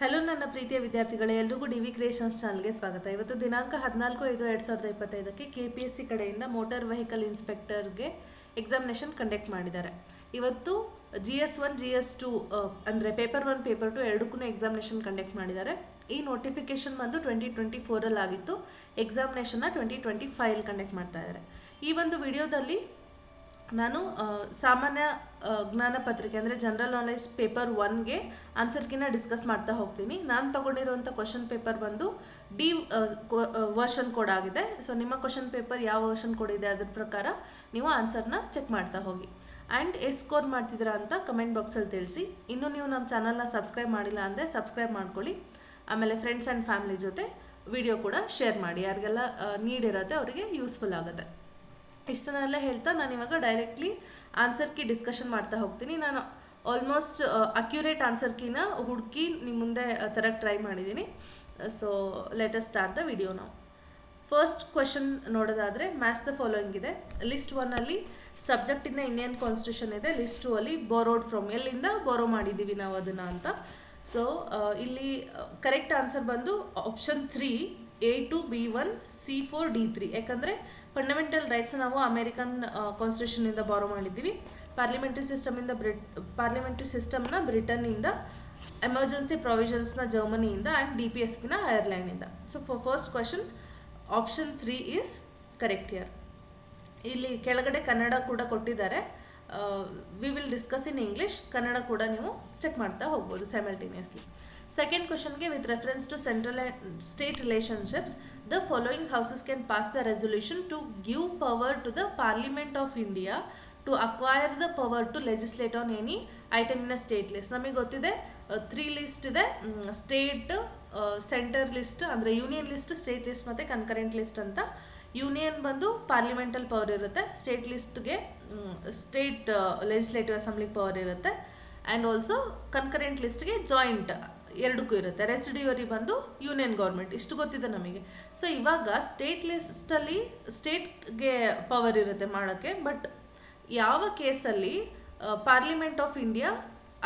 Hello ನನ್ನ ಪ್ರೀತಿಯ ವಿದ್ಯಾರ್ಥಿಗಳೇ, ಎಲ್ಲರಿಗೂ ಡಿವಿ ಕ್ರಿಯೇಷನ್ಸ್ ಚಾನಲ್ಗೆ ಸ್ವಾಗತ. ಇವತ್ತು ದಿನಾಂಕ 14/5/2025 KPSC ಕಡೆಯಿಂದ ಮೋಟಾರ್ ವೆಹಿಕಲ್ ಇನ್ಸ್ಪೆಕ್ಟರ್ಗೆ ಎಕ್ಸಾಮಿನೇಷನ್ ಕಂಡಕ್ಟ್ ಮಾಡಿದ್ದಾರೆ. ಇವತ್ತು GS1 GS2 ಅಂದರೆ ಪೇಪರ್ 1 ಪೇಪರ್ 2 ಎರಡಕ್ಕೂ ಎಕ್ಸಾಮಿನೇಷನ್ ಕಂಡಕ್ಟ್ ಮಾಡಿದ್ದಾರೆ. ಈ ನೋಟಿಫಿಕೇಶನ್ ಬಂದು 2024 ಆಗಿತ್ತು. ಎಕ್ಸಾಮಿನೇಷನ್ನ 2025 ಕಂಡಕ್ಟ್ ಮಾಡ್ತಾ ಇದ್ದಾರೆ. ಈ ಒಂದು ವಿಡಿಯೋದಲ್ಲಿ ನಾನು ಸಾಮಾನ್ಯ ಜ್ಞಾನ ಪತ್ರಿಕೆ ಅಂದರೆ ಜನರಲ್ ನಾಲೆಜ್ ಪೇಪರ್ 1ಗೆ ಆನ್ಸರ್ಕಿನ್ನ ಡಿಸ್ಕಸ್ ಮಾಡ್ತಾ ಹೋಗ್ತೀನಿ. ನಾನು ತಗೊಂಡಿರುವಂಥ ಕ್ವಶನ್ ಪೇಪರ್ ಬಂದು ಡಿ ವರ್ಷನ್ ಕೋಡ್ ಆಗಿದೆ. ಸೊ ನಿಮ್ಮ ಕ್ವಶನ್ ಪೇಪರ್ ಯಾವ ವರ್ಷನ್ ಕೋಡ್ ಇದೆ ಅದ್ರ ಪ್ರಕಾರ ನೀವು ಆನ್ಸರ್ನ ಚೆಕ್ ಮಾಡ್ತಾ ಹೋಗಿ. ಆ್ಯಂಡ್ ಎಷ್ಟು ಸ್ಕೋರ್ ಮಾಡ್ತಿದ್ದೀರಾ ಅಂತ ಕಮೆಂಟ್ ಬಾಕ್ಸಲ್ಲಿ ತಿಳಿಸಿ. ಇನ್ನೂ ನೀವು ನಮ್ಮ ಚಾನಲ್ನ ಸಬ್ಸ್ಕ್ರೈಬ್ ಮಾಡಿಲ್ಲ ಅಂದರೆ ಸಬ್ಸ್ಕ್ರೈಬ್ ಮಾಡ್ಕೊಳ್ಳಿ. ಆಮೇಲೆ ಫ್ರೆಂಡ್ಸ್ ಆ್ಯಂಡ್ ಫ್ಯಾಮಿಲಿ ಜೊತೆ ವಿಡಿಯೋ ಕೂಡ ಶೇರ್ ಮಾಡಿ. ಯಾರಿಗೆಲ್ಲ ನೀಡ್ ಇರುತ್ತೆ ಅವರಿಗೆ ಯೂಸ್ಫುಲ್ ಆಗುತ್ತೆ. ಇಷ್ಟನ್ನೆಲ್ಲ ಹೇಳ್ತಾ ನಾನು ಇವಾಗ ಡೈರೆಕ್ಟ್ಲಿ ಆನ್ಸರ್ ಕೀ ಡಿಸ್ಕಷನ್ ಮಾಡ್ತಾ ಹೋಗ್ತೀನಿ. ನಾನು ಆಲ್ಮೋಸ್ಟ್ ಅಕ್ಯುರೇಟ್ ಆನ್ಸರ್ ಕೀನ ಹುಡುಕಿ ನಿಮ್ಮ ಮುಂದೆ ತರಕ್ಕೆ ಟ್ರೈ ಮಾಡಿದ್ದೀನಿ. So let us start the video. ನಾವು ಫಸ್ಟ್ ಕ್ವೆಶನ್ ನೋಡೋದಾದರೆ ಮ್ಯಾಚ್ ದ ಫಾಲೋಯಿಂಗ್ ಇದೆ. ಲಿಸ್ಟ್ 1ಅಲ್ಲಿ ಸಬ್ಜೆಕ್ಟಿಂದ ಇಂಡಿಯನ್ ಕಾನ್ಸ್ಟಿಟ್ಯೂಷನ್ ಇದೆ. ಲಿಸ್ಟ್ 2 ಅಲ್ಲಿ ಬಾರೋಡ್ ಫ್ರಮ್, ಎಲ್ಲಿಂದ ಬಾರೋ ಮಾಡಿದ್ದೀವಿ ನಾವು ಅದನ್ನು ಅಂತ. ಸೊ ಇಲ್ಲಿ ಕರೆಕ್ಟ್ ಆನ್ಸರ್ ಬಂದು option 3 A2 B1 C4 D3. ಯಾಕಂದರೆ ಫಂಡಮೆಂಟಲ್ ರೈಟ್ಸ್ ನಾವು ಅಮೇರಿಕನ್ ಕಾನ್ಸ್ಟಿಟ್ಯೂಷನಿಂದ ಬಾರೋ ಮಾಡಿದ್ದೀವಿ. ಪಾರ್ಲಿಮೆಂಟ್ರಿ ಸಿಸ್ಟಮ್ನ ಬ್ರಿಟನ್ನಿಂದ, ಎಮರ್ಜೆನ್ಸಿ ಪ್ರೊವಿಷನ್ಸ್ನ ಜರ್ಮನಿಯಿಂದ ಆ್ಯಂಡ್ DPSPನ ಐರ್ಲ್ಯಾಂಡಿಂದ. So first question option 3 is correct here. ಇಲ್ಲಿ ಕೆಳಗಡೆ ಕನ್ನಡ ಕೂಡ ಕೊಟ್ಟಿದ್ದಾರೆ. We will discuss in English. Kannada ಕೂಡ ನೀವು ಚೆಕ್ ಮಾಡ್ತಾ ಹೋಗ್ಬೋದು simultaneously. Second question with reference to central and state relationships, the following houses can pass the resolution to give power to the Parliament of India to acquire the power to legislate on any item in a state list. ನಮಗೆ ಗೊತ್ತಿದೆ 3 list ಇದೆ. State, centre list ಅಂದರೆ union list, state list ಮತ್ತು concurrent list ಅಂತ. Union ಬಂದು ಪಾರ್ಲಿಮೆಂಟಲ್ power ಇರುತ್ತೆ. State ಲಿಸ್ಟ್ಗೆ state legislative ಅಸೆಂಬ್ಲಿಗೆ power ಇರುತ್ತೆ. And also concurrent ಲಿಸ್ಟ್ಗೆ joint ಎರಡಕ್ಕೂ ಇರುತ್ತೆ. ರೆಸಿಡ್ಯೂರಿ ಬಂದು ಯೂನಿಯನ್ ಗೌರ್ಮೆಂಟ್. ಇಷ್ಟು ಗೊತ್ತಿದೆ ನಮಗೆ. ಸೊ ಇವಾಗ ಸ್ಟೇಟ್ ಲಿಸ್ಟಲ್ಲಿ ಸ್ಟೇಟ್ಗೆ ಪವರ್ ಇರುತ್ತೆ ಮಾಡೋಕ್ಕೆ. ಬಟ್ ಯಾವ ಕೇಸಲ್ಲಿ ಪಾರ್ಲಿಮೆಂಟ್ ಆಫ್ ಇಂಡಿಯಾ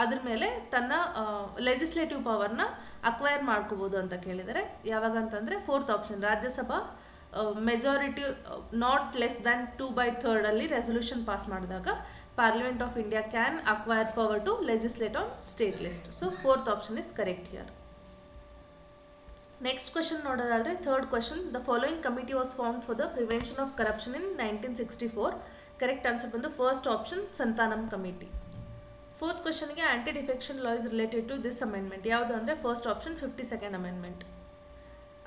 ಅದ್ರ ಮೇಲೆ ತನ್ನ ಲೆಜಿಸ್ಲೇಟಿವ್ ಪವರ್ನ ಅಕ್ವೈರ್ ಮಾಡ್ಕೋಬೋದು ಅಂತ ಕೇಳಿದರೆ, ಯಾವಾಗ ಅಂತಂದರೆ 4th option, Rajya Sabha majority not less than 2/3 ಅಲ್ಲಿ ರೆಸೊಲ್ಯೂಷನ್ ಪಾಸ್ ಮಾಡಿದಾಗ Parliament of India can acquire power to legislate on state list. So 4th option is correct here. Next question nodadadre, third question, the following committee was formed for the prevention of corruption in 1964. Correct answer bandu first option, Santanam committee. Fourth question ge anti-defection law is related to this amendment. Yavadu andre first option, 52nd amendment.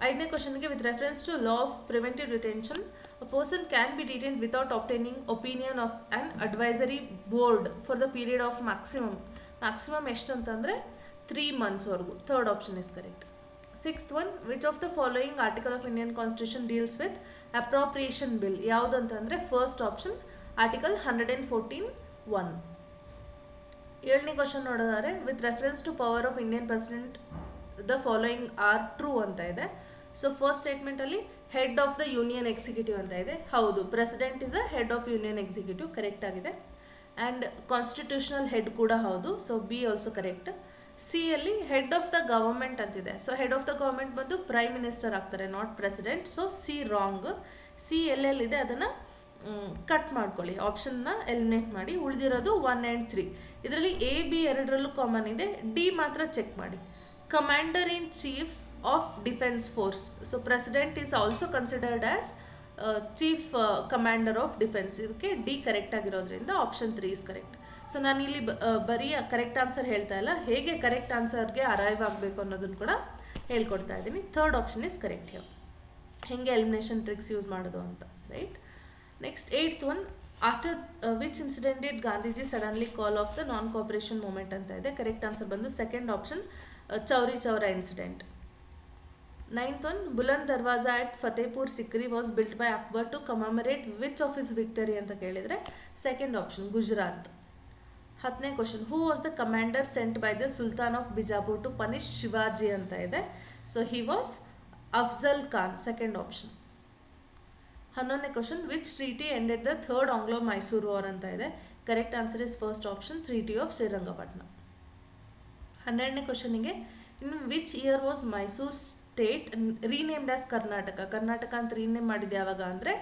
5th question ge with reference to law of preventive detention, a person can be detained without obtaining opinion of an advisory board for the period of maximum ಎಷ್ಟು ಅಂತಂದರೆ 3 months ವರೆಗೂ. Third option is correct. 6th one, which of the following article of Indian Constitution deals with appropriation bill? ಯಾವುದು ಅಂತಂದರೆ first option, article 114(1). 7ನೇ question ನೋಡೋದಾದ್ರೆ with reference to power of Indian president the following are true ಅಂತ ಇದೆ. So first ಸ್ಟೇಟ್ಮೆಂಟಲ್ಲಿ head of the union executive ಅಂತ ಇದೆ. ಹೌದು, president is a head of union executive, correct ಆಗಿದೆ. ಆ್ಯಂಡ್ ಕಾನ್ಸ್ಟಿಟ್ಯೂಷನಲ್ ಹೆಡ್ ಕೂಡ ಹೌದು. So B also correct. C ಅಲ್ಲಿ ಹೆಡ್ ಆಫ್ ದ ಗವರ್ಮೆಂಟ್ ಅಂತಿದೆ. So head of the government ಬಂದು ಪ್ರೈಮ್ ಮಿನಿಸ್ಟರ್ ಆಗ್ತಾರೆ, not president. So C wrong. C ಎಲ್ಲೆಲ್ಲಿದೆ ಅದನ್ನು cut ಮಾಡ್ಕೊಳ್ಳಿ, ಆಪ್ಷನ್ನ ಎಲಿಮಿನೇಟ್ ಮಾಡಿ. ಉಳಿದಿರೋದು 1 and 3. ಇದರಲ್ಲಿ A B ಎರಡರಲ್ಲೂ ಕಾಮನ್ ಇದೆ. ಡಿ ಮಾತ್ರ ಚೆಕ್ ಮಾಡಿ. Commander in chief of defence force. So president is also considered as chief commander of defence. ಇದಕ್ಕೆ ಡಿ ಕರೆಕ್ಟ್ ಆಗಿರೋದ್ರಿಂದ ಆಪ್ಷನ್ 3 ಇಸ್ ಕರೆಕ್ಟ್. ಸೊ ನಾನು ಇಲ್ಲಿ ಬರೀ ಕರೆಕ್ಟ್ ಆನ್ಸರ್ ಹೇಳ್ತಾ ಇಲ್ಲ, ಹೇಗೆ ಕರೆಕ್ಟ್ ಆನ್ಸರ್ಗೆ ಅರೈವ್ ಆಗಬೇಕು ಅನ್ನೋದನ್ನು ಕೂಡ ಹೇಳ್ಕೊಡ್ತಾ ಇದ್ದೀನಿ. Third option is correct here. ಹೇಗೆ ಎಲಿಮಿನೇಷನ್ ಟ್ರಿಕ್ಸ್ ಯೂಸ್ ಮಾಡೋದು ಅಂತ, right. Next 8th one, after which incident did Gandhiji suddenly call off the non cooperation movement ಅಂತ ಇದೆ. ಕರೆಕ್ಟ್ ಆನ್ಸರ್ ಬಂದು second option, Chauri Chaura incident. 9th one, Buland Darwaza at Fatehpur Sikri was built by Akbar to commemorate which of his victory ಅಂತ ಕೇಳಿದರೆ second option, Gujarat. 10ನೇ question, who was the commander sent by the sultan of Bijapur to punish Shivaji ಅಂತ ಇದೆ. So he was Afzal Khan, second option. 11ನೇ question, which treaty ended the third Anglo Mysore war ಅಂತ ಇದೆ. Correct answer is first option, treaty of Srirangapatna. 12ನೇ ಕ್ವಶನಿಗೆ in which year was Mysore state renamed as Karnataka? Karnataka ಅಂತ rename ಮಾಡಿದ್ದು ಯಾವಾಗ ಅಂದರೆ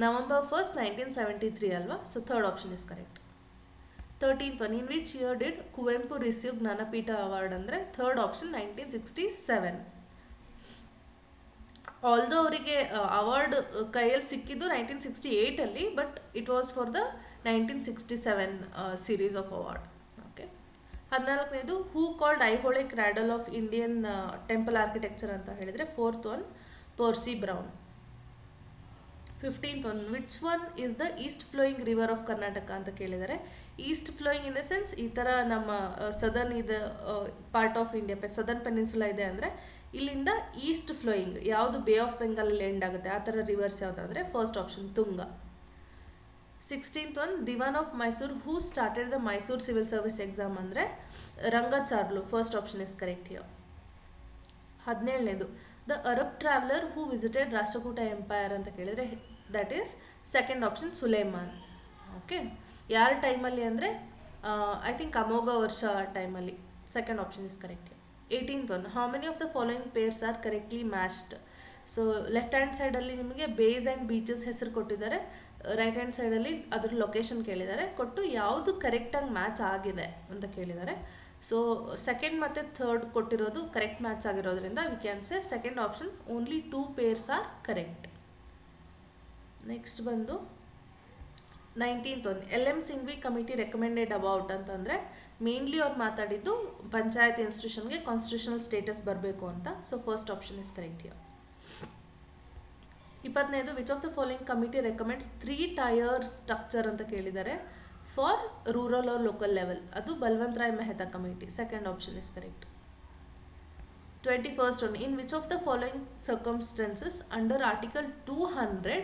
November 1st, 1973 ಅಲ್ವಾ? So third option is correct. 13th one, in which year did Kuvempu receive Jnanpith award ಅಂದರೆ ಥರ್ಡ್ ಆಪ್ಷನ್ 1967. ಆಲ್ದೋ ಅವರಿಗೆ award ಕೈಯಲ್ಲಿ ಸಿಕ್ಕಿದ್ದು 1968 but it was for the 1967 series of award. Okay. 14ನೇದು who called Aihole cradle of Indian temple architecture ಅಂತ ಹೇಳಿದರೆ fourth one Percy Brown. 15th one, which one is the east flowing river of Karnataka ಅಂತ ಕೇಳಿದ್ದಾರೆ. East flowing in the sense ಈ ಥರ ನಮ್ಮ southern ಇದೆ part of India southern peninsula ಇದೆ ಅಂದರೆ ಇಲ್ಲಿಂದ ಈಸ್ಟ್ ಫ್ಲೋಯಿಂಗ್ ಯಾವುದು ಬೇ ಆಫ್ ಬೆಂಗಾಲಲ್ಲಿ ಎಂಡ್ ಆಗುತ್ತೆ ಆ ಥರ ರಿವರ್ಸ್ ಯಾವುದು ಅಂದರೆ first option Tunga. 16th one, Dewan of Mysore who started the Mysore civil service exam ಅಂದರೆ Rangacharlu. First option is correct here. 17ನೇದು the Arab traveller who visited Rashtrakuta empire ಅಂತ ಕೇಳಿದರೆ that is second option Suleiman. Okay. ಯಾರ ಟೈಮಲ್ಲಿ ಅಂದರೆ ಐ ಥಿಂಕ್ ಅಮೋಘ ವರ್ಷ ಟೈಮಲ್ಲಿ. Second option is correct. 18th one, how many of the following pairs are correctly matched? So left hand ಸೈಡಲ್ಲಿ ನಿಮಗೆ base and beaches ಹೆಸರು ಕೊಟ್ಟಿದ್ದಾರೆ, ರೈಟ್ ಹ್ಯಾಂಡ್ ಸೈಡಲ್ಲಿ ಅದ್ರ ಲೊಕೇಶನ್ ಕೇಳಿದ್ದಾರೆ, ಕೊಟ್ಟು ಯಾವುದು ಕರೆಕ್ಟಾಗಿ ಮ್ಯಾಚ್ ಆಗಿದೆ ಅಂತ ಕೇಳಿದ್ದಾರೆ. ಸೊ ಸೆಕೆಂಡ್ ಮತ್ತು ಥರ್ಡ್ ಕೊಟ್ಟಿರೋದು ಕರೆಕ್ಟ್ ಮ್ಯಾಚ್ ಆಗಿರೋದ್ರಿಂದ we can say second option only 2 pairs are correct. Next ಬಂದು 19th one, LM Singhvi committee recommended about ಅಂತಂದರೆ ಮೇನ್ಲಿ ಅವ್ರು ಮಾತಾಡಿದ್ದು ಪಂಚಾಯತ್ ಇನ್ಸ್ಟಿಟ್ಯೂಷನ್ಗೆ ಕಾನ್ಸ್ಟಿಟ್ಯೂಷನಲ್ ಸ್ಟೇಟಸ್ ಬರಬೇಕು ಅಂತ. So first option is correct here. 20ನೇದು which of the following committee recommends 3 tier structure ಅಂತ ಕೇಳಿದ್ದಾರೆ for rural or local level? ಅದು Balwant Rai Mehta committee. Second option is correct. 21st one, in which of the following circumstances under Article 200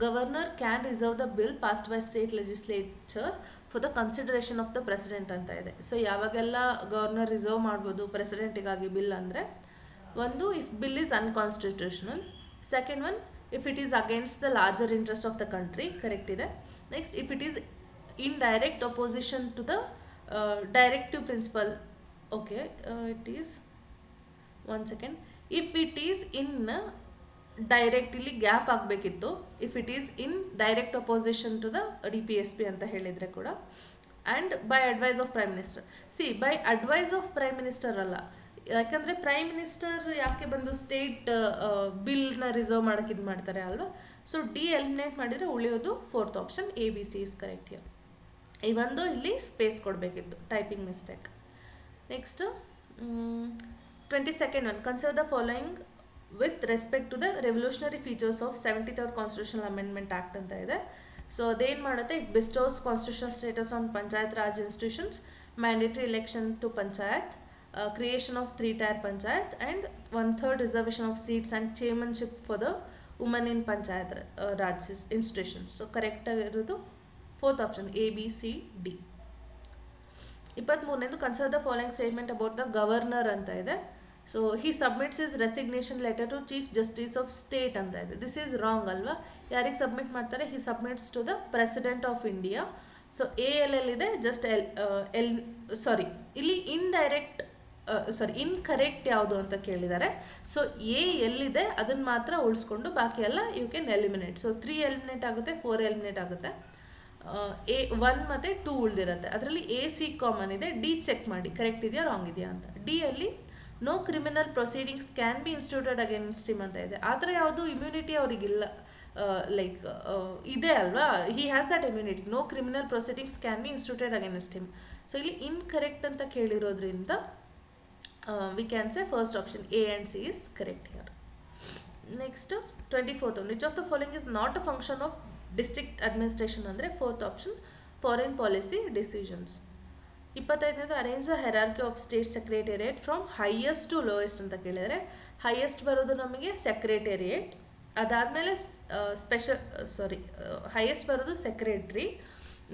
Governor can reserve the bill passed by state legislature for the consideration of the president ಅಂತ ಇದೆ. So ಯಾವಾಗೆಲ್ಲ governor reserve ಮಾಡ್ಬೋದು ಪ್ರೆಸಿಡೆಂಟಿಗಾಗಿ bill ಅಂದರೆ ಒಂದು if bill is unconstitutional, second one if it is against the larger interest of the country, correct ಇದೆ. Next if it is in direct opposition to the directive principle. Okay, it is one second. If it is in direct, ಇಲ್ಲಿ gap ಆಗಬೇಕಿತ್ತು, if it is in direct opposition to the DPSP ಅಂತ ಹೇಳಿದರೆ ಕೂಡ, and by advice of prime minister. C by advice of prime minister ಅಲ್ಲ, ಯಾಕಂದರೆ prime minister ಯಾಕೆ ಬಂದು state ಬಿಲ್ನ ರಿಸರ್ವ್ ಮಾಡೋಕ್ಕೆ ಇದು ಮಾಡ್ತಾರೆ ಅಲ್ವಾ? ಸೊ ಡಿ ಎಲಿಮಿನೇಟ್ ಮಾಡಿದರೆ ಉಳಿಯೋದು fourth option ABC is correct here. ಇವೊಂದು ಇಲ್ಲಿ ಸ್ಪೇಸ್ ಕೊಡಬೇಕಿತ್ತು, typing mistake. Next 22nd one, consider the following with respect to the revolutionary features of 73rd constitutional amendment act ಅಂತ ಇದೆ. ಸೊ ಅದೇನು ಮಾಡುತ್ತೆ, it bestows constitutional status on panchayat raj institutions, mandatory election to panchayat, creation of 3-tier panchayat, and 1/3 reservation of seats and chairmanship for the women in panchayat raj institutions. So correct ಆಗಿರೋದು fourth option ABCD. 23ನೇದು consider the following statement about the governor ಅಂತ ಇದೆ. So he submits his resignation letter to chief justice of state ಅಂತ ಇದೆ. This is wrong ಅಲ್ವಾ? ಯಾರಿಗೆ submit ಮಾಡ್ತಾರೆ? He submits to the president of India. So ALL ಇದೆ, just sorry ಇಲ್ಲಿ indirect incorrect ಯಾವುದು ಅಂತ ಕೇಳಿದ್ದಾರೆ. ಸೊ ಎಲ್ಲಿದೆ ಅದನ್ನು ಮಾತ್ರ ಉಳಿಸ್ಕೊಂಡು ಬಾಕಿ ಎಲ್ಲ you can eliminate. So 3 eliminate ಆಗುತ್ತೆ, 4 ಎಲಿಮಿನೇಟ್ ಆಗುತ್ತೆ, 1 ಮತ್ತು 2 ಉಳಿದಿರುತ್ತೆ. ಅದರಲ್ಲಿ AC ಕಾಮನ್ ಇದೆ. D ಚೆಕ್ ಮಾಡಿ ಕರೆಕ್ಟ್ ಇದೆಯಾ ರಾಂಗ್ ಇದೆಯಾ ಅಂತ. D ಅಲ್ಲಿ no criminal proceedings can be instituted against him ಅಂತ ಇದೆ. ಆ ಥರ ಯಾವುದು ಇಮ್ಯುನಿಟಿ ಅವರಿಗಿಲ್ಲ, ಲೈಕ್ ಇದೆ ಅಲ್ವಾ, he has that immunity. No criminal proceedings can be instituted against him. So ಇಲ್ಲಿ ಇನ್ಕರೆಕ್ಟ್ ಅಂತ ಕೇಳಿರೋದ್ರಿಂದ we can say first option A and C is correct here. Next 24th one, which of the following is not a function of district administration ಅಂದರೆ fourth option foreign policy decisions. 25ನೇದು arrange the hierarchy of state secretariat from highest to lowest ಅಂತ ಕೇಳಿದರೆ highest ಬರೋದು ನಮಗೆ secretariat, ಅದಾದಮೇಲೆ highest ಬರೋದು secretary,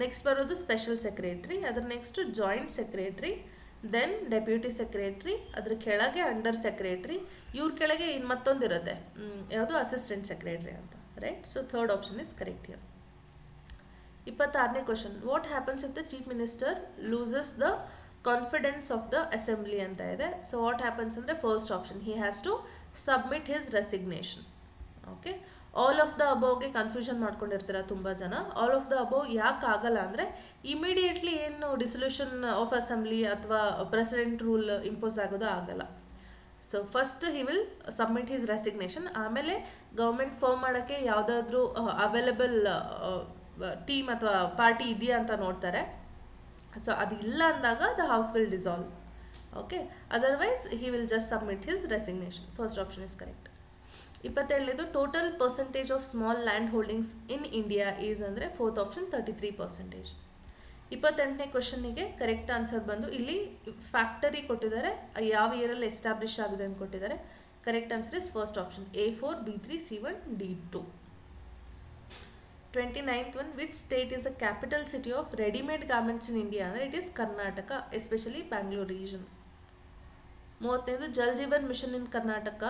next ಬರೋದು special secretary, ಅದರ next joint secretary, then deputy secretary, ಅದ್ರ ಕೆಳಗೆ ಅಂಡರ್ ಸೆಕ್ರೆಟ್ರಿ, ಇವ್ರ ಕೆಳಗೆ ಇನ್ನು ಮತ್ತೊಂದು ಇರುತ್ತೆ, ಯಾವುದು ಅಸಿಸ್ಟೆಂಟ್ ಸೆಕ್ರೆಟ್ರಿ ಅಂತ, right? So third option is correct here. 26ನೇ question, what happens if the chief minister loses the confidence of the assembly ಅಂತ ಇದೆ. ಸೊ ವಾಟ್ ಹ್ಯಾಪನ್ಸ್ ಅಂದರೆ first option, he has to submit his resignation. Okay, all of the ಅಬೋವ್ಗೆ confusion ಮಾಡ್ಕೊಂಡಿರ್ತೀರ ತುಂಬ ಜನ. All of the above ಯಾಕೆ ಆಗಲ್ಲ ಅಂದರೆ ಇಮಿಡಿಯೇಟ್ಲಿ ಏನು ಡಿಸೊಲ್ಯೂಷನ್ ಆಫ್ ಅಸೆಂಬ್ಲಿ ಅಥವಾ ಪ್ರೆಸಿಡೆಂಟ್ ರೂಲ್ ಇಂಪೋಸ್ ಆಗೋದು ಆಗಲ್ಲ. So first he will submit his resignation, ಆಮೇಲೆ ಗೌರ್ಮೆಂಟ್ ಫಾರ್ಮ್ ಮಾಡೋಕ್ಕೆ ಯಾವುದಾದ್ರೂ ಅವೈಲೇಬಲ್ ಟೀಮ್ ಅಥವಾ ಪಾರ್ಟಿ ಇದೆಯಾ ಅಂತ ನೋಡ್ತಾರೆ. ಸೊ ಅದಿಲ್ಲ ಅಂದಾಗ the house will dissolve. Okay, otherwise he will just submit his resignation. First option is correct. 27ನೇದು total percentage of small land holdings in India is ಅಂದರೆ ಫೋರ್ತ್ ಆಪ್ಷನ್ 33%. 28ನೇ ಕ್ವಶನ್ನಿಗೆ ಕರೆಕ್ಟ್ ಆನ್ಸರ್ ಬಂದು ಇಲ್ಲಿ ಫ್ಯಾಕ್ಟರಿ ಕೊಟ್ಟಿದ್ದಾರೆ, ಯಾವ ಇಯರಲ್ಲಿ ಎಸ್ಟಾಬ್ಲಿಷ್ ಆಗಿದೆ ಅಂತ ಕೊಟ್ಟಿದ್ದಾರೆ. Correct answer is first option A4, B3, C1, D2. 29th one, which state is the capital city of ready-made garments in India? ಅಂದರೆ it is Karnataka, especially Bangalore region. 30ನೇದು Jal Jeevan mission in Karnataka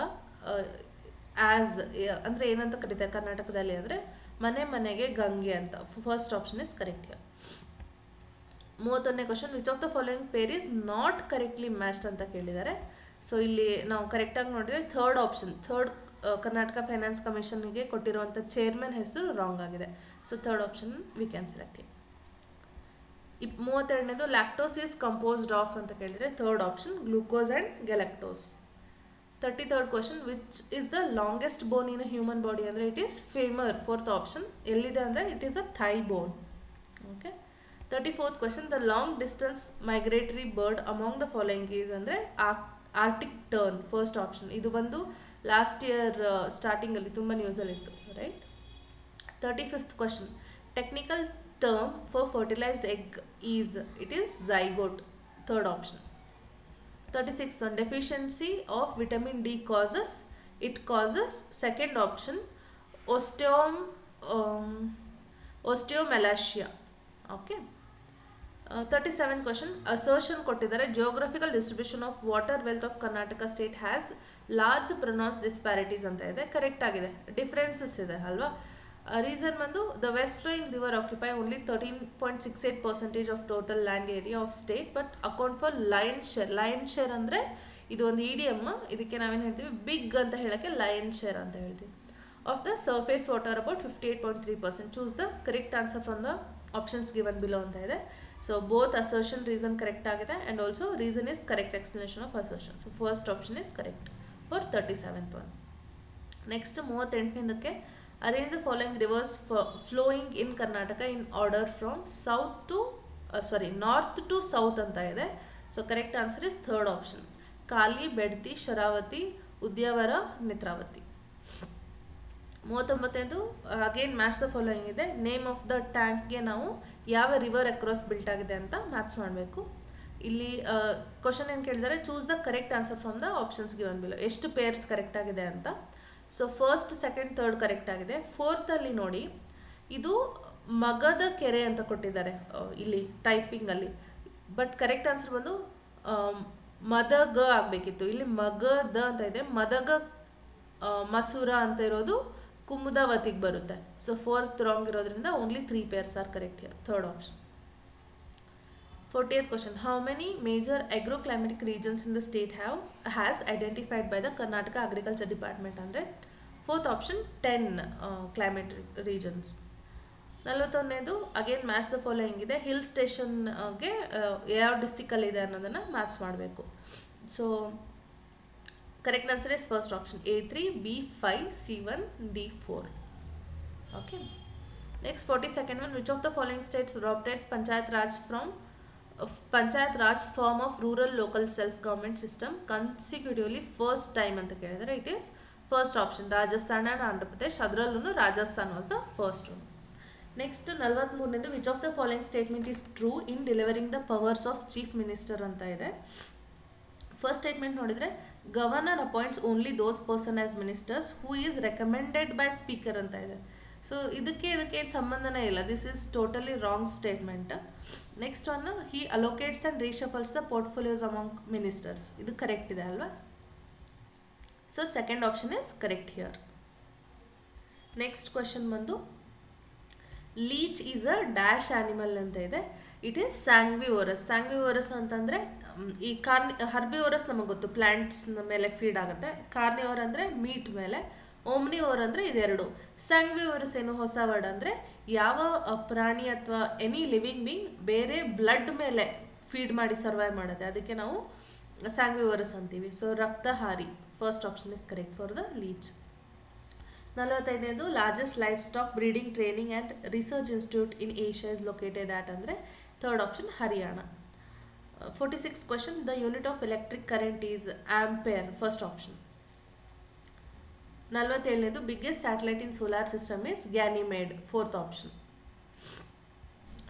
as ಅಂದರೆ ಏನಂತ ಕರೀತಾರೆ ಕರ್ನಾಟಕದಲ್ಲಿ ಅಂದರೆ ಮನೆ ಮನೆಗೆ ಗಂಗೆ ಅಂತ. First option is correct here. 31ನೇ question, which of the following pair is not correctly matched ಅಂತ ಕೇಳಿದ್ದಾರೆ. ಸೊ ಇಲ್ಲಿ ನಾವು ಕರೆಕ್ಟಾಗಿ ನೋಡಿದರೆ ಥರ್ಡ್ ಆಪ್ಷನ್, ಕರ್ನಾಟಕ ಫೈನಾನ್ಸ್ ಕಮಿಷನ್ಗೆ ಕೊಟ್ಟಿರುವಂಥ ಚೇರ್ಮನ್ ಹೆಸರು ರಾಂಗ್ ಆಗಿದೆ. So third option we can select. 32ನೇದು ಲ್ಯಾಕ್ಟೋಸ್ ಈಸ್ ಕಂಪೋಸ್ಡ್ ಆಫ್ ಅಂತ ಕೇಳಿದರೆ third option glucose and galactose. 33rd question, which is the longest bone in a human body ಅಂದರೆ it is femur. Fourth option ಎಲ್ಲಿದೆ ಅಂದರೆ it is a thigh bone. Okay. 34th question, the long distance migratory bird among the following is ಅಂದರೆ Arctic tern. First option. ಇದು ಬಂದು last year ಸ್ಟಾರ್ಟಿಂಗಲ್ಲಿ ತುಂಬ ನ್ಯೂಸಲ್ಲಿತ್ತು, right. 35th question, technical term for fertilised egg is it is zygote. Third option. 36th one, deficiency of vitamin D causes, it causes second option osteomalacia. Okay. 37th question, assertion ಕೊಟ್ಟಿದ್ದಾರೆ geographical distribution of water wealth of Karnataka state has large pronounced disparities ಅಂತ ಇದೆ. Correct ಆಗಿದೆ, differences ಇದೆ ಅಲ್ವಾ. Reason ಬಂದು the west flowing river occupy only 13.68% of total land area of state but account for lion share. Lion share ಅಂದರೆ ಇದು ಒಂದು idiom, ಇದಕ್ಕೆ ನಾವೇನು ಹೇಳ್ತೀವಿ ಬಿಗ್ ಅಂತ ಹೇಳೋಕ್ಕೆ ಲಯನ್ ಶೇರ್ ಅಂತ ಹೇಳ್ತೀವಿ. Of the surface water about 58.3%. Choose the correct answer from the options given below ಅಂತ ಇದೆ. So both assertion reason correct ಆಗಿದೆ and also reason is correct explanation of assertion. So first option is correct for 37th one. Next 38ನೇದಕ್ಕೆ arrange the following rivers flowing in Karnataka in order from north to south ಅಂತ ಇದೆ. So correct answer is third option, Kali, Bedti, Sharavati, Udyavara, Netravati. 39ನೇದು again match the following ಇದೆ. Name of the ಟ್ಯಾಂಕ್ಗೆ ನಾವು ಯಾವ river across built ಆಗಿದೆ ಅಂತ ಮ್ಯಾಚ್ ಮಾಡಬೇಕು. ಇಲ್ಲಿ ಕ್ವಶನ್ ಏನು ಕೇಳಿದರೆ choose the correct answer from the options given below. ಎಷ್ಟು ಪೇರ್ಸ್ ಕರೆಕ್ಟ್ ಆಗಿದೆ ಅಂತ. So first, second, third correct ಆಗಿದೆ. ಫೋರ್ತಲ್ಲಿ ನೋಡಿ, ಇದು ಮಗದ ಕೆರೆ ಅಂತ ಕೊಟ್ಟಿದ್ದಾರೆ ಇಲ್ಲಿ ಟೈಪಿಂಗಲ್ಲಿ, ಬಟ್ ಕರೆಕ್ಟ್ ಆನ್ಸರ್ ಬಂದು ಮದಗ ಆಗಬೇಕಿತ್ತು. ಇಲ್ಲಿ ಮಗದ ಅಂತ ಇದೆ, ಮದಗ ಮಸೂರ ಅಂತ ಇರೋದು ಕುಮುದಾವತಿಗೆ ಬರುತ್ತೆ. ಸೊ ಫೋರ್ತ್ ರಾಂಗ್ ಇರೋದ್ರಿಂದ only 3 pairs are correct here. Third option. 40th question, how many major agroclimatic regions in the state has identified by the Karnataka Agriculture Department? ಅಂದರೆ fourth option 10 climate regions. 41ನೇದು again match the following ಇದೆ. Hill ಸ್ಟೇಷನ್ಗೆ ಯಾವ ಡಿಸ್ಟಿಕಲ್ಲಿ ಇದೆ ಅನ್ನೋದನ್ನು match ಮಾಡಬೇಕು. So correct answer is first option A3, B5, C1, D4. Okay. Next 42nd one, which of the following states adopted Panchayat Raj form of rural local self-government system consecutively first time ಅಂತ ಕೇಳಿದರೆ it is first option Rajasthan and Andhra Pradesh. ಅದರಲ್ಲೂ Rajasthan was the first one. Next 43ನೇದು, which of the following statement is true in delivering the powers of chief minister ಅಂತ ಇದೆ. First statement ನೋಡಿದರೆ governor appoints only those person as ministers who is recommended by speaker ಅಂತ ಇದೆ. So ಇದಕ್ಕೆ ಏನು ಸಂಬಂಧನೇ ಇಲ್ಲ. This is totally wrong statement. Next one, he allocates and reshuffles the portfolios among ministers. ಇದು ಕರೆಕ್ಟ್ ಇದೆ ಅಲ್ವಾ. So second option is correct here. Next question ಬಂದು leech is a dash animal ಅಂತ ಇದೆ. It is ಸ್ಯಾಂಗ್ವಿವೋರಸ್. ಸ್ಯಾಂಗ್ವಿವೋರಸ್ ಅಂತಂದರೆ ಈ ಹರ್ಬಿವೋರಸ್ ನಮಗೆ ಗೊತ್ತು, ಪ್ಲ್ಯಾಂಟ್ಸ್ ಮೇಲೆ ಫೀಡ್ ಆಗುತ್ತೆ. ಕಾರ್ನಿವೋರ್ ಅಂದರೆ ಮೀಟ್ ಮೇಲೆ, ಓಮ್ನಿವೋರ್ ಅಂದರೆ ಇದೆರಡು. ಸ್ಯಾಂಗ್ವಿವೋರಸ್ ಏನು ಹೊಸ ವರ್ಡ್ ಅಂದರೆ ಯಾವ ಪ್ರಾಣಿ ಅಥವಾ ಎನಿ ಲಿವಿಂಗ್ ಬೀಯಿಂಗ್ ಬೇರೆ ಬ್ಲಡ್ ಮೇಲೆ ಫೀಡ್ ಮಾಡಿ ಸರ್ವೈವ್ ಮಾಡುತ್ತೆ, ಅದಕ್ಕೆ ನಾವು ಸ್ಯಾಂಗ್ವಿವೋರಸ್ ಅಂತೀವಿ. ಸೊ ರಕ್ತಹಾರಿ, first option is correct for the leech. 45ನೇದು largest livestock breeding training and research institute in Asia is located at ಅಂದರೆ third option Haryana. 46 question, the unit of electric current is ampere, first option. 47ನೇದು biggest satellite in solar system is Ganymede, fourth option.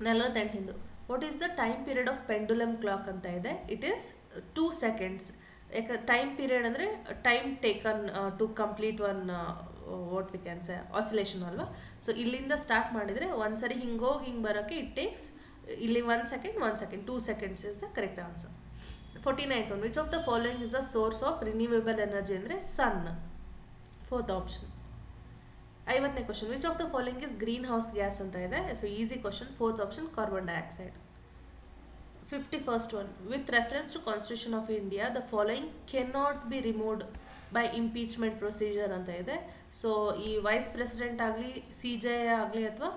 48ನೇದು what is the time period of pendulum clock ಅಂತ ಇದೆ. It is 2 seconds. ಯಾಕೆ time period ಅಂದರೆ time taken to complete one what we can say oscillation ಅಲ್ವಾ. So ಇಲ್ಲಿಂದ start ಮಾಡಿದರೆ ಒಂದ್ಸರಿ ಹಿಂಗೋಗಿ ಹಿಂಗೆ ಬರೋಕ್ಕೆ ಇಟ್ ಟೇಕ್ಸ್ ಇಲ್ಲಿ 1 second 2 seconds is the correct answer. 49th one, which of the following is the source of renewable energy ಅಂದರೆ sun, fourth option. 50ನೇ question, which of the following is green house gas ಅಂತ ಇದೆ. So easy question, fourth option carbon dioxide. 51st one, with reference to constitution of India the following cannot be removed by impeachment procedure ಅಂತ ಇದೆ. So ಈ vice president ಆಗಲಿ, CJI ಆಗಲಿ ಅಥವಾ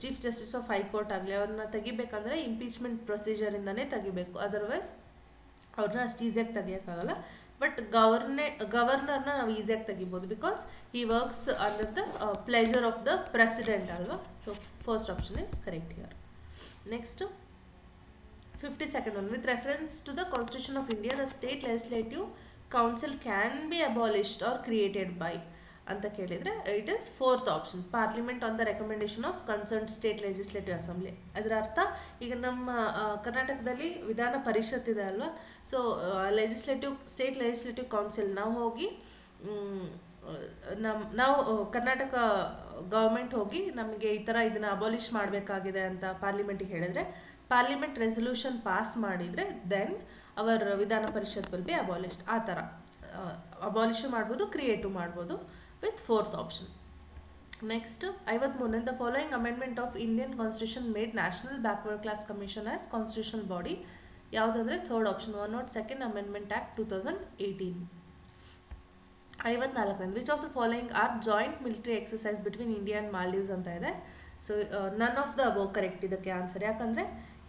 chief justice of high court ಆಗಲಿ ಅವ್ರನ್ನ ತೆಗಿಬೇಕಂದ್ರೆ impeachment ಪ್ರೊಸೀಜರಿಂದನೇ ತೆಗಿಬೇಕು, otherwise ಅವ್ರನ್ನ ಅಷ್ಟು ಈಸಿಯಾಗಿ ತೆಗಿಯೋಕ್ಕಾಗಲ್ಲ. ಬಟ್ ಗವರ್ನರ್ನ ನಾವು ಈಸಿಯಾಗಿ ತೆಗಿಬೋದು, because he works under the pleasure of the president ಅಲ್ವಾ. So first option is correct here. Next 52nd one, with reference to the Constitution of India, the state legislative council can be abolished or created by ಅಂತ ಕೇಳಿದರೆ it is fourth option, parliament on the recommendation of concern state legislative assembly. ಅದರ ಅರ್ಥ ಈಗ ನಮ್ಮ ಕರ್ನಾಟಕದಲ್ಲಿ ವಿಧಾನ ಪರಿಷತ್ ಇದೆ ಅಲ್ವಾ. ಸೊ ಸ್ಟೇಟ್ ಲೆಜಿಸ್ಲೇಟಿವ್ ಕೌನ್ಸಿಲ್ ನಾವು ಹೋಗಿ ನಾವು ಕರ್ನಾಟಕ ಗೌರ್ಮೆಂಟ್ ಹೋಗಿ ನಮಗೆ ಈ ಥರ ಇದನ್ನು ಅಬಾಲಿಷ್ ಮಾಡಬೇಕಾಗಿದೆ ಅಂತ ಪಾರ್ಲಿಮೆಂಟಿಗೆ ಹೇಳಿದರೆ, ಪಾರ್ಲಿಮೆಂಟ್ ರೆಸೊಲ್ಯೂಷನ್ ಪಾಸ್ ಮಾಡಿದರೆ ದೆನ್ ಅವರ್ ವಿಧಾನ ಪರಿಷತ್ ವಿಲ್ ಬಿ ಅಬಾಲಿಷ್ಡ್. ಆ ಥರ ಅಬಾಲಿಷು ಮಾಡ್ಬೋದು, ಕ್ರಿಯೇಟು ಮಾಡ್ಬೋದು ವಿತ್ ಫೋರ್ತ್ ಆಪ್ಷನ್. ನೆಕ್ಸ್ಟ್ 53ನೇ, the following amendment of Indian constitution made national backward class commission as constitutional body, ಯಾವುದಂದರೆ third option 102nd amendment act 2018. 54ನೇ, which of the following are joint military exercise between India and Maldives ಅಂತ ಇದೆ. So none of the above correct ಇದಕ್ಕೆ answer. ಯಾಕಂದರೆ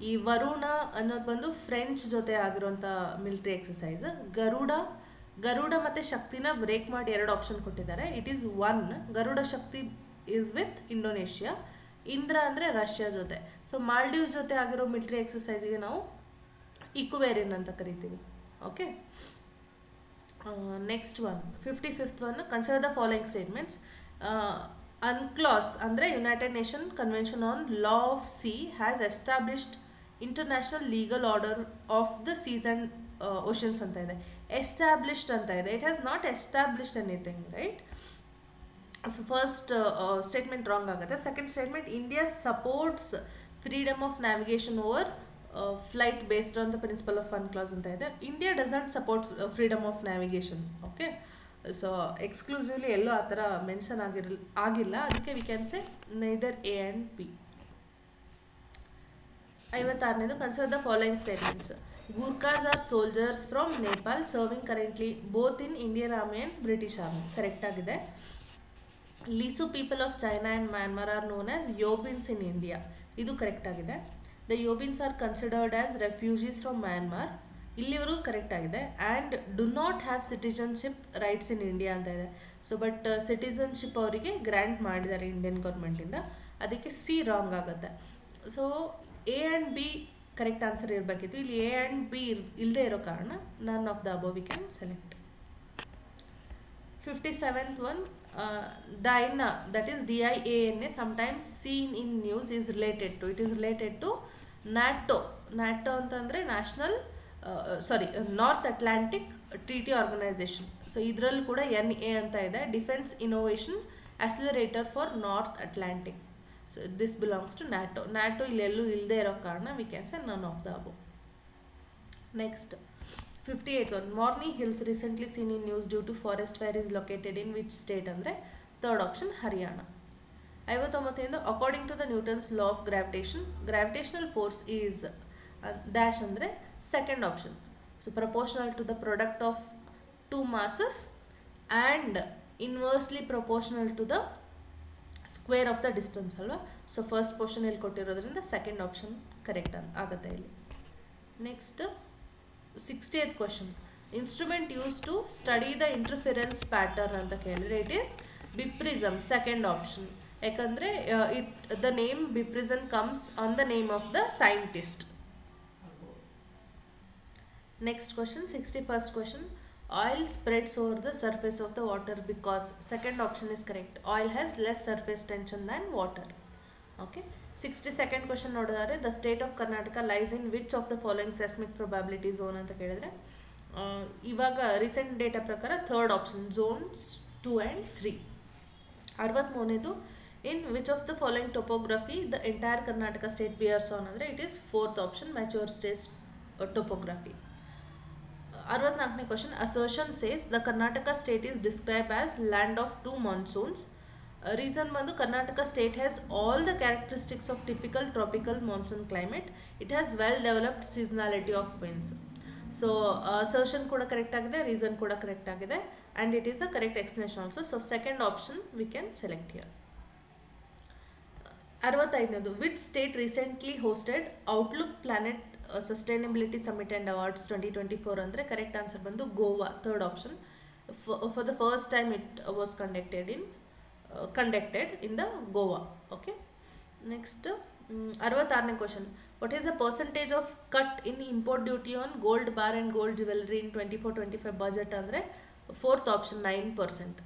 ಈ ವರುಣ ಅನ್ನೋದು ಬಂದು French ಜೊತೆ ಆಗಿರುವಂಥ ಮಿಲಿಟರಿ ಎಕ್ಸಸೈಸ್. ಗರುಡ ಮತ್ತು ಶಕ್ತಿನ ಬ್ರೇಕ್ ಮಾಡಿ 2 ಆಪ್ಷನ್ ಕೊಟ್ಟಿದ್ದಾರೆ. It is 1, Garuda Shakti is with Indonesia, Indra ಅಂದರೆ ರಷ್ಯಾ ಜೊತೆ. ಸೊ ಮಾಲ್ಡೀವ್ಸ್ ಜೊತೆ ಆಗಿರೋ ಮಿಲಿಟರಿ ಎಕ್ಸಸೈಸ್ಗೆ ನಾವು ಇಕ್ವೇರಿನ್ ಅಂತ ಕರಿತೀವಿ. Okay, next one 55th one, consider the following statements. UNCLOS ಅಂದರೆ United Nation convention on law of sea has established international legal order of the seas and oceans ಅಂತ ಇದೆ. ಎಸ್ಟಾಬ್ಲಿಷ್ಡ್ ಅಂತ ಇದೆ, it has not established anything, right. So first statement wrong ಆಗುತ್ತೆ. Second statement, India supports freedom of navigation over flight based on the principle of UNCLOS ಅಂತ ಇದೆ. India doesn't support freedom of navigation. Okay, so exclusively ಎಲ್ಲೂ ಆ ಥರ mention ಆಗಿಲ್ಲ, ಅದಕ್ಕೆ we can say neither A and B. 56ನೇದು, consider the following statements. Gurkhas are soldiers from Nepal serving currently both in Indian army and British army, correct ಆಗಿದೆ. Lisu people of China and Myanmar are known as Yobins in India, ಇದು correct ಆಗಿದೆ. The Yobins are considered as refugees from Myanmar, ಇಲ್ಲಿವರೆಗೂ correct ಆಗಿದೆ. And do not have citizenship rights in India ಅಂತ ಇದೆ. So but citizenship ಅವರಿಗೆ grant ಮಾಡಿದ್ದಾರೆ Indian ಗೌರ್ಮೆಂಟಿಂದ, ಅದಕ್ಕೆ C ರಾಂಗ್ ಆಗುತ್ತೆ. So A and B correct answer ಇರಬೇಕಿತ್ತು. ಇಲ್ಲಿ A and B ಇಲ್ಲದೆ ಇರೋ ಕಾರಣ none of the above we can select. 57th one, DINA, that is DIANA, sometimes seen in news is related to, it is related to NATO. NATO ಅಂತಂದರೆ national north Atlantic treaty organisation. So ಇದರಲ್ಲಿ ಕೂಡ NA ಅಂತ ಇದೆ, defence innovation accelerator for north Atlantic. So this belongs to NATO ಇಲ್ಲೆಲ್ಲೂ ಇಲ್ಲದೆ ಇರೋ ಕಾರಣ we can say none of the above. Next 58th one, morning hills recently seen in news due to forest fire is located in which state ಅಂದರೆ third option Haryana. 59 according to the Newton's law of gravitation gravitational force is dash ಅಂದರೆ second option. So proportional to the product of two masses and inversely proportional to the square of the distance ಅಲ್ವಾ. So first portion ಇಲ್ಲಿ ಕೊಟ್ಟಿರೋದ್ರಿಂದ second option correct ಆಗುತ್ತೆ ಇಲ್ಲಿ. Next 60th question, instrument use to study the interference pattern ಅಂತ ಕೇಳಿದ್ರೆ it is biprism, second option. ಯಾಕಂದರೆ the name biprism comes on the name of the scientist. Next question 61st question, oil spreads over the surface of the water because second option is correct. Oil has less surface tension than water. Okay. 62nd question ನೋಡಿದರೆ the state of Karnataka lies in which of the following seismic probability zone ಅಂತ ಕೇಳಿದ್ರೆ ಇವಾಗ recent data ಪ್ರಕಾರ third option zones 2 and 3. 63ನೇದು in which of the following topography the entire Karnataka state bears on ಅಂದರೆ it is fourth option mature state topography. 64ನೇ question, assertion says the Karnataka state is describe as land of two monsoons. Reason ಬಂದು Karnataka state has all the characteristics of typical tropical monsoon climate. It has well developed seasonality of winds. So assertion ಕೂಡ correct ಆಗಿದೆ, reason ಕೂಡ correct ಆಗಿದೆ, and it is a correct explanation also. So second option we can select here. 65ನೇದು, which state recently hosted outlook planet sustainability summit and awards 2024 ಅಂದರೆ correct answer ಬಂದು Goa, third option. For the first time it was conducted in the Goa. Okay. Next 66ನೇ question, what is the percentage of cut in import duty on gold bar and gold jewellery in 24-25 budget ಅಂದರೆ fourth option 9%.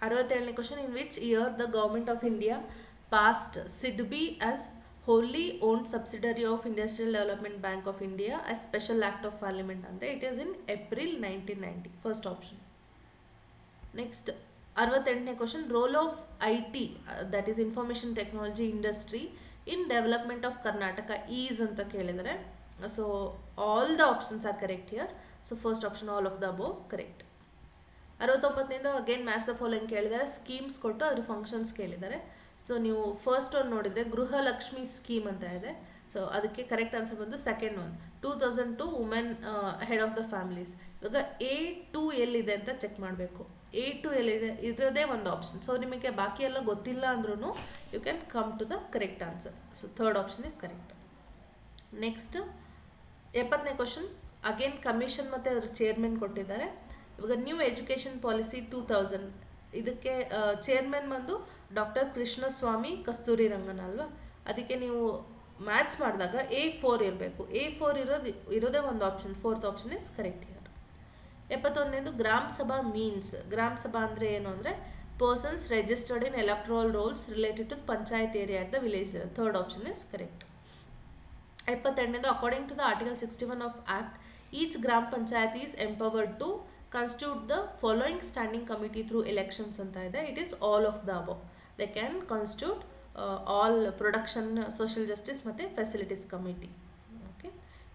67ನೇ question, in which year the government of India passed SIDBI as wholly owned subsidiary of Industrial Development Bank of India as special act of parliament andre it is in April 1990, first option. Next 68ನೇ question, role of IT that is information technology industry in development of Karnataka is anta kelidare. So all the options are correct here. So first option all of the above correct. 69ನೇದು again maths the following ಕೇಳಿದ್ದಾರೆ, schemes ಕೊಟ್ಟು ಅದ್ರ functions ಕೇಳಿದ್ದಾರೆ. So ನೀವು first one ನೋಡಿದರೆ Gruhalakshmi scheme ಅಂತ ಇದೆ. So ಅದಕ್ಕೆ ಕರೆಕ್ಟ್ ಆನ್ಸರ್ ಬಂದು second one 2002 women head of the families. ಇವಾಗ A2 ಎಲ್ಲಿದೆ ಅಂತ ಚೆಕ್ ಮಾಡಬೇಕು. A2 ಎಲ್ಲಿದೆ ಇದರದೇ ಒಂದು ಆಪ್ಷನ್. ಸೊ ನಿಮಗೆ ಬಾಕಿ ಎಲ್ಲ ಗೊತ್ತಿಲ್ಲ ಅಂದ್ರೂ you can come to the correct answer. So third option is correct. Next 70ನೇ ಕ್ವಶನ್, ಅಗೇನ್ ಕಮಿಷನ್ ಮತ್ತು ಅದರ ಚೇರ್ಮನ್ ಕೊಟ್ಟಿದ್ದಾರೆ. ಇವಾಗ ನ್ಯೂ ಎಜುಕೇಷನ್ ಪಾಲಿಸಿ 2000 ಇದಕ್ಕೆ ಚೇರ್ಮನ್ ಬಂದು ಡಾಕ್ಟರ್ ಕೃಷ್ಣಸ್ವಾಮಿ ಕಸ್ತೂರಿ ರಂಗನ್ ಅಲ್ವಾ. ಅದಕ್ಕೆ ನೀವು ಮ್ಯಾಚ್ ಮಾಡಿದಾಗ A4 ಇರಬೇಕು. A4 ಇರೋದೇ ಒಂದು option, fourth option is correct here. 71ನೇದು ಗ್ರಾಮ ಸಭಾ ಮೀನ್ಸ್. ಗ್ರಾಮ ಸಭಾ ಅಂದರೆ ಏನು ಅಂದರೆ persons registered in electoral rolls related to panchayat area at the village level, third option is correct. 72ನೇದು according to the article 61 of act each gram panchayat is empowered to constitute the following standing committee through elections anta ide. It is all of the above. They can constitute all production, social justice matte facilities committee. Okay.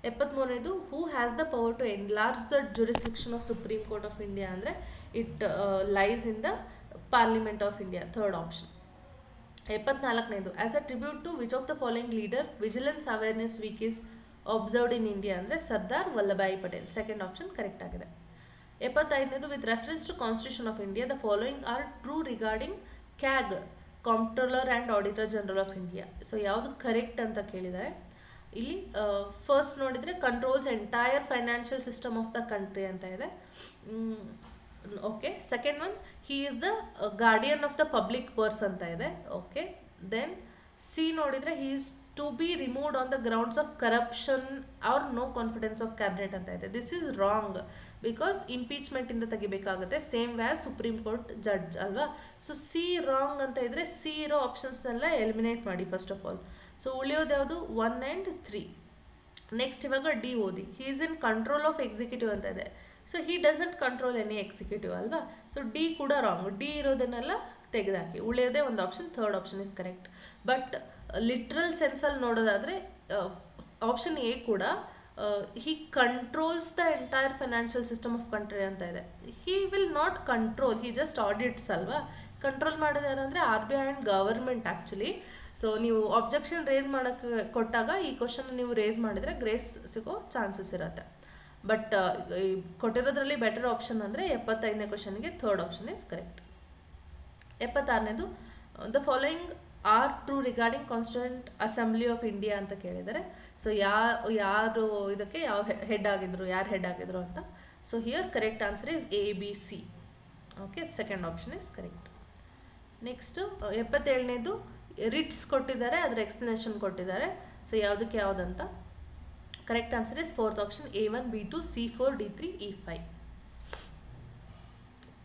73ನೇದು who has the power to enlarge the jurisdiction of Supreme Court of India andre it lies in the Parliament of India, third option. 74ನೇದು as a tribute to which of the following leader vigilance awareness week is observed in India andre Sardar Vallabhbhai Patel, second option correct agide. 75ನೇದು with reference to constitution of India the following are true regarding CAG, comptroller and auditor general of India. So ಯಾವುದು ಕರೆಕ್ಟ್ ಅಂತ ಕೇಳಿದ್ದಾರೆ ಇಲ್ಲಿ. First ನೋಡಿದರೆ controls entire financial system of the country ಅಂತ ಇದೆ. Okay. Second one he is the guardian of the public purse ಅಂತ ಇದೆ. ಓಕೆ. ದೆನ್ ಸಿ ನೋಡಿದರೆ he is to be removed on the grounds of corruption or no confidence of cabinet ಅಂತ ಇದೆ. This is wrong because ಇಂಪೀಚ್ಮೆಂಟಿಂದ ತೆಗಿಬೇಕಾಗುತ್ತೆ, same as supreme court judge ಅಲ್ವಾ. So C wrong ಅಂತ ಇದ್ದರೆ ಸಿ ಇರೋ ಆಪ್ಷನ್ಸ್ನೆಲ್ಲ ಎಲಿಮಿನೇಟ್ ಮಾಡಿ ಫಸ್ಟ್ ಆಫ್ ಆಲ್. ಸೊ ಉಳಿಯೋದು ಯಾವುದು 1 and 3. ನೆಕ್ಸ್ಟ್ ಇವಾಗ ಡಿ ಓದಿ. He is in control of executive ಅಂತ ಇದೆ. So he doesn't control any executive ಅಲ್ವಾ. ಸೊ ಡಿ ಕೂಡ ರಾಂಗ್. ಡಿ ಇರೋದನ್ನೆಲ್ಲ ತೆಗೆದಾಕಿ, ಉಳಿಯೋದೇ ಒಂದು ಆಪ್ಷನ್, third option is correct. But literal ಸೆನ್ಸಲ್ಲಿ ನೋಡೋದಾದರೆ ಆಪ್ಷನ್ ಎ ಕೂಡ he controls the entire financial system of country ಅಂತ ಇದೆ. He will not control, he just audits ಅಲ್ವಾ. ಕಂಟ್ರೋಲ್ ಮಾಡೋದು ಏನಂದರೆ RBI and government actually. So ನೀವು ಅಬ್ಜೆಕ್ಷನ್ ರೇಸ್ ಮಾಡೋಕ್ಕೆ ಕೊಟ್ಟಾಗ ಈ ಕ್ವಶನ್ ನೀವು ರೇಸ್ ಮಾಡಿದರೆ ಗ್ರೇಸ್ ಸಿಗೋ ಚಾನ್ಸಸ್ ಇರುತ್ತೆ. ಬಟ್ ಕೊಟ್ಟಿರೋದ್ರಲ್ಲಿ ಬೆಟರ್ ಆಪ್ಷನ್ ಅಂದರೆ 75ನೇ ಕ್ವಶನ್ಗೆ ಥರ್ಡ್ ಆಪ್ಷನ್ ಇಸ್ ಕರೆಕ್ಟ್. 76ನೇದು the following are true regarding constituent assembly of India ಅಂತ ಕೇಳಿದ್ದಾರೆ. ಸೊ ಯಾರು ಇದಕ್ಕೆ ಯಾವ ಹೆಡ್ ಆಗಿದ್ರು ಅಂತ. So here correct answer is ABC. Okay, second option is correct. Next 77ನೇದು ರಿಟ್ಸ್ ಕೊಟ್ಟಿದ್ದಾರೆ, ಅದರ ಎಕ್ಸ್ಪ್ಲನೇಷನ್ ಕೊಟ್ಟಿದ್ದಾರೆ. ಸೊ ಯಾವುದಕ್ಕೆ ಯಾವುದಂತ. Correct answer is fourth option A1 B2 C4 D3 E5.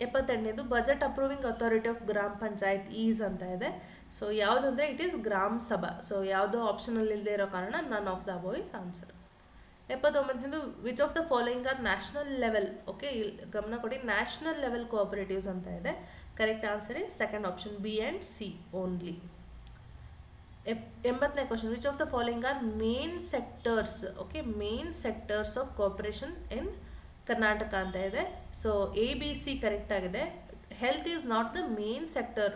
78ನೇದು budget approving authority of gram panchayat is ಅಂತ ಇದೆ. ಸೊ ಯಾವುದಂದರೆ ಇಟ್ ಈಸ್ ಗ್ರಾಮ ಸಭಾ. ಸೊ ಯಾವುದೋ ಆಪ್ಷನಲ್ಲಿ ಇಲ್ಲದೆ ಇರೋ ಕಾರಣ none of the above is answer. 79ನೇದು which of the following are national level. Okay, ಇಲ್ಲಿ ಗಮನ ಕೊಡಿ, ನ್ಯಾಷನಲ್ ಲೆವೆಲ್ ಕೋಆಪರೇಟಿವ್ಸ್ ಅಂತ ಇದೆ. Correct answer is second option B and C only. 80ನೇ question which of the following are main sectors. Okay, main sectors of cooperation in Karnataka ಅಂತ ಇದೆ. So ABC correct ಆಗಿದೆ. Health is not the main sector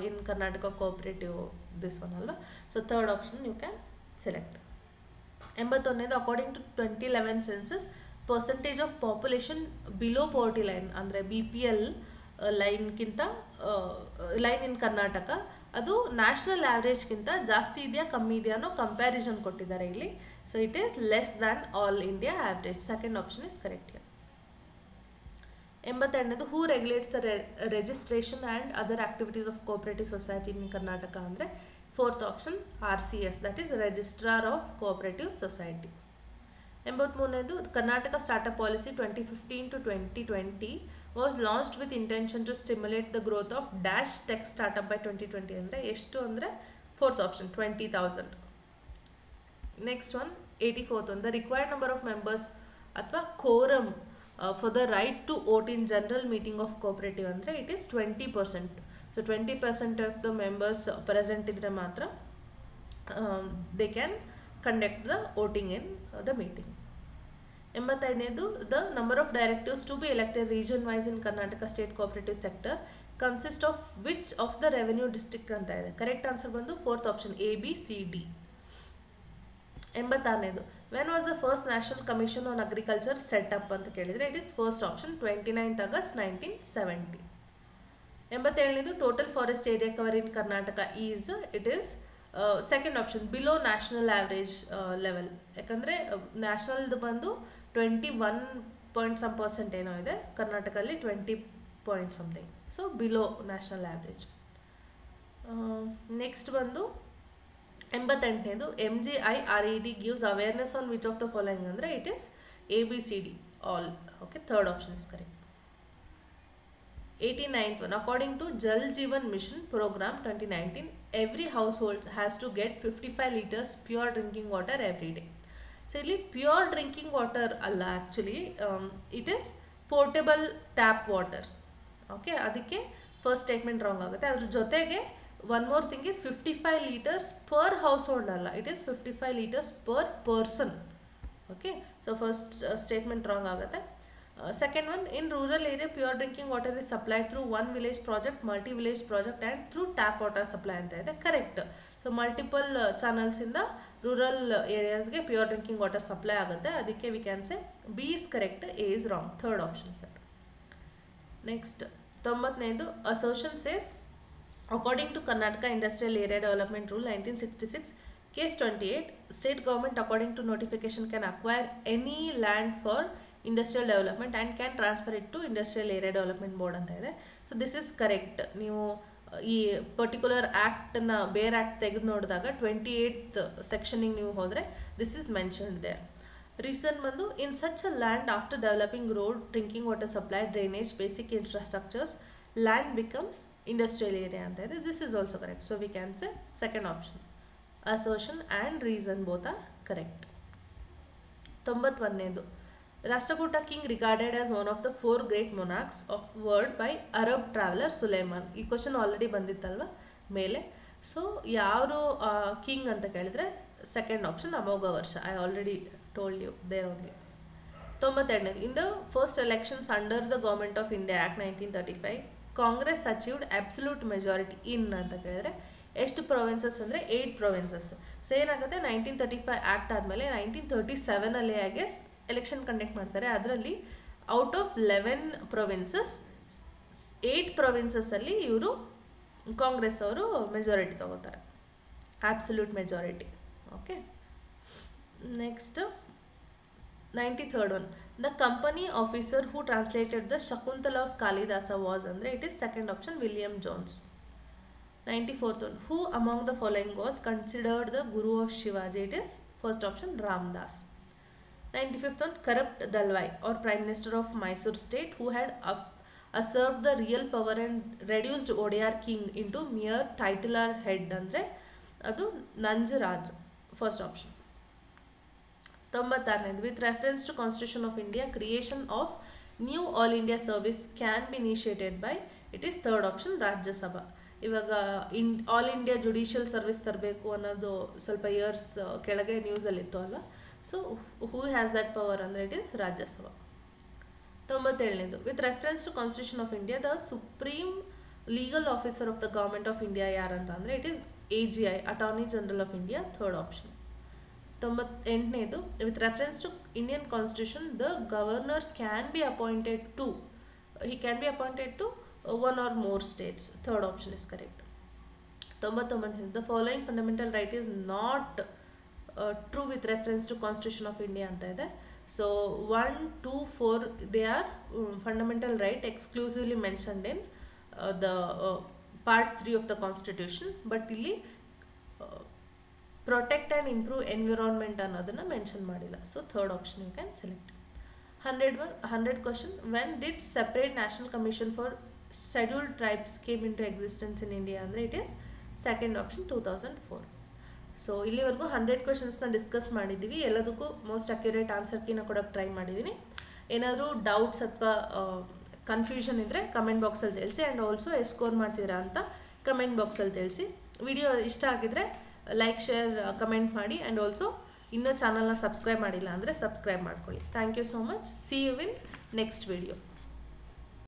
in Karnataka cooperative, this one ಅಲ್ವಾ. So third option you can select. 81ನೇದು according to 2011 census percentage of population below poverty line ಅಂದರೆ BPL ಲೈನ್ಗಿಂತ line in Karnataka ಅದು national ಆ್ಯಾವ್ರೇಜ್ಗಿಂತ ಜಾಸ್ತಿ ಇದೆಯಾ ಕಮ್ಮಿ ಇದೆಯಾ ಅನ್ನೋ ಕಂಪ್ಯಾರಿಸನ್ ಕೊಟ್ಟಿದ್ದಾರೆ ಇಲ್ಲಿ. So it is less than all India average. Second option is correct here. 82ನೇದು who regulates the registration and other activities of cooperative society in Karnataka ಅಂದರೆ fourth option RCS, that is registrar of cooperative society. 83ನೇದು Karnataka startup policy 2015 to 2020 was launched with intention to stimulate the growth of dash tech startup by 2020 ಅಂದರೆ ಎಷ್ಟು ಅಂದರೆ fourth option 20,000. Next one 84th one the required number of members ಅಥವಾ quorum for the right to vote in general meeting of cooperative ಅಂದರೆ it is 20%. So 20% of the members present ಇದ್ದರೆ ಮಾತ್ರ they can conduct the voting in the meeting. 85ನೇದು the number of directors to be elected region wise in Karnataka state cooperative sector consist of which of the revenue district ಅಂತ ಇದೆ. Correct answer ಬಂದು fourth option ABCD. 86ನೇದು when was the first national commission on agriculture set up ಅಂತ ಕೇಳಿದರೆ it is first option 29th August 1970. 87ನೇದು total forest area cover in Karnataka is it is second option below national average level. ಯಾಕಂದರೆ ನ್ಯಾಷನಲ್ದು ಬಂದು 21% ಏನೋ ಇದೆ, ಕರ್ನಾಟಕದಲ್ಲಿ 20 so below national average. Next ಬಂದು 88ನೇದು MGIRED gives awareness on which of the following ಅಂದರೆ it is ABCD all. Okay, third option is correct. 89th one according to Jal Jeevan Mission program 2019 every household has to get 55 liters pure drinking water every day. So ಇಲ್ಲಿ pure drinking water ಅಲ್ಲ, actually it is portable tap water. Okay, ಅದಕ್ಕೆ first statement wrong ಆಗುತ್ತೆ. ಅದ್ರ ಜೊತೆಗೆ one more thing is 55 liters per household ಅಲ್ಲ, it is 55 liters per person. Okay, so first statement wrong ಆಗುತ್ತೆ. Second one, in rural area pure drinking water is supplied through one village project, multi-village project and through tap water supply ಅಂತ ಇದೆ. Correct. So multiple ಚಾನಲ್ಸಿಂದ rural ಏರಿಯಾಸ್ಗೆ pure drinking water supply ಆಗುತ್ತೆ, ಅದಕ್ಕೆ we can say B is correct, A is wrong. Third option. Next 90ನೇದು assertion says according to Karnataka industrial area development rule 1966 case 28 state government according to notification can acquire any land for industrial development and can transfer it to industrial area development board ಅಂತ ಇದೆ. So this is correct. ನೀವು ಈ particular ಆ್ಯಕ್ಟನ್ನು ಬೇರೆ act ತೆಗೆದು ನೋಡಿದಾಗ 28th ಸೆಕ್ಷನಿಗೆ ನೀವು ಹೋದರೆ this is mentioned there. Reason ಬಂದು in such a land after developing road, drinking water supply, drainage, basic infrastructures, land becomes industrial area ಅಂತ ಇದೆ. This is also correct. So we can say second option. Assertion and reason both are correct. 91ನೇದು Rashtrakuta king regarded as one of the 4 great monarchs of world by Arab traveller Sulaiman. ಈ question already ಬಂದಿತ್ತಲ್ವ ಮೇಲೆ. So ಯಾರು king ಅಂತ ಕೇಳಿದರೆ second option ಅಮೋಘ ವರ್ಷ. I already told you there only. 92. In the first elections under the Government of India Act 1935, Congress achieved absolute majority in ಅಂತ ಕೇಳಿದ್ರೆ ಎಷ್ಟು ಪ್ರೊವಿನ್ಸಸ್ ಅಂದರೆ 8 ಪ್ರೊವಿನ್ಸಸ್. ಸೊ ಏನಾಗುತ್ತೆ 1935 ಆ್ಯಕ್ಟ್ ಆದಮೇಲೆ 1937 I guess ಎಲೆಕ್ಷನ್ ಕಂಡಕ್ಟ್ ಮಾಡ್ತಾರೆ. ಅದರಲ್ಲಿ ಔಟ್ ಆಫ್ 11 ಪ್ರೊವಿನ್ಸಸ್ 8 ಪ್ರೊವಿನ್ಸಸ್ಸಲ್ಲಿ ಇವರು ಕಾಂಗ್ರೆಸ್ ಅವರು ಮೆಜಾರಿಟಿ ತಗೋತಾರೆ, absolute majority. Okay, next 93rd one. The company officer who translated the Shakuntala of Kalidasa was andre it is second option William Jones. 94th one. Who among the following was considered the guru of Shivaji? It is first option Ramdas. 95th one. Corrupt Dalwai or Prime Minister of Mysore state who had usurped the real power and reduced Odyar king into mere titular head andre ಅದು Nanjaraj, first option. 96ನೇದು. With reference to constitution of India creation of new all India service can be initiated by it is third option Rajya Sabha. ಇವಾಗ all India judicial service ತರಬೇಕು ಅನ್ನೋದು ಸ್ವಲ್ಪ years ಕೆಳಗೆ ನ್ಯೂಸಲ್ಲಿತ್ತು ಅಲ್ಲ. So who has that power ಅಂದರೆ it is Rajya Sabha. 97ನೇದು. With reference to constitution of India the supreme legal officer of the government of India ಯಾರಂತ ಅಂದರೆ it is AGI, Attorney General of India, third option. 98ನೇದು. With reference to Indian Constitution, the governor can be appointed to one or more states. Third option is correct. 99ನೇದು. The following fundamental right is not true with reference to Constitution of India ಅಂತ ಇದೆ. So 1, 2, 4 they are fundamental right exclusively mentioned in the part 3 of the constitution, but ಇಲ್ಲಿ protect and improve environment ಅನ್ನೋದನ್ನ mention ಮಾಡಿಲ್ಲ. So third option you can select. 100th question. When did separate national commission for scheduled tribes came into existence in India ಅಂದರೆ it is second option 2004. So ಇಲ್ಲಿವರೆಗೂ 100 ಕ್ವೆಶನ್ಸ್ನ discuss ಮಾಡಿದ್ದೀವಿ. ಎಲ್ಲದಕ್ಕೂ most accurate answer ಕೀನ ಕೊಡೋಕ್ಕೆ try ಮಾಡಿದ್ದೀನಿ. ಏನಾದರೂ doubts ಅಥವಾ confusion ಇದ್ದರೆ comment ಬಾಕ್ಸಲ್ಲಿ ತಿಳಿಸಿ. ಆ್ಯಂಡ್ ಆಲ್ಸೋ ಎಷ್ಟು ಸ್ಕೋರ್ ಮಾಡ್ತೀರಾ ಅಂತ ಕಮೆಂಟ್ ಬಾಕ್ಸಲ್ಲಿ ತಿಳಿಸಿ. ವಿಡಿಯೋ ಇಷ್ಟ ಆಗಿದ್ರೆ ಲೈಕ್, ಶೇರ್, ಕಮೆಂಟ್ ಮಾಡಿ. ಆ್ಯಂಡ್ ಆಲ್ಸೋ ಇನ್ನೂ ಚಾನಲ್ನ ಸಬ್ಸ್ಕ್ರೈಬ್ ಮಾಡಿಲ್ಲ ಅಂದರೆ ಸಬ್ಸ್ಕ್ರೈಬ್ ಮಾಡ್ಕೊಳ್ಳಿ. Thank you so much. See you in next video.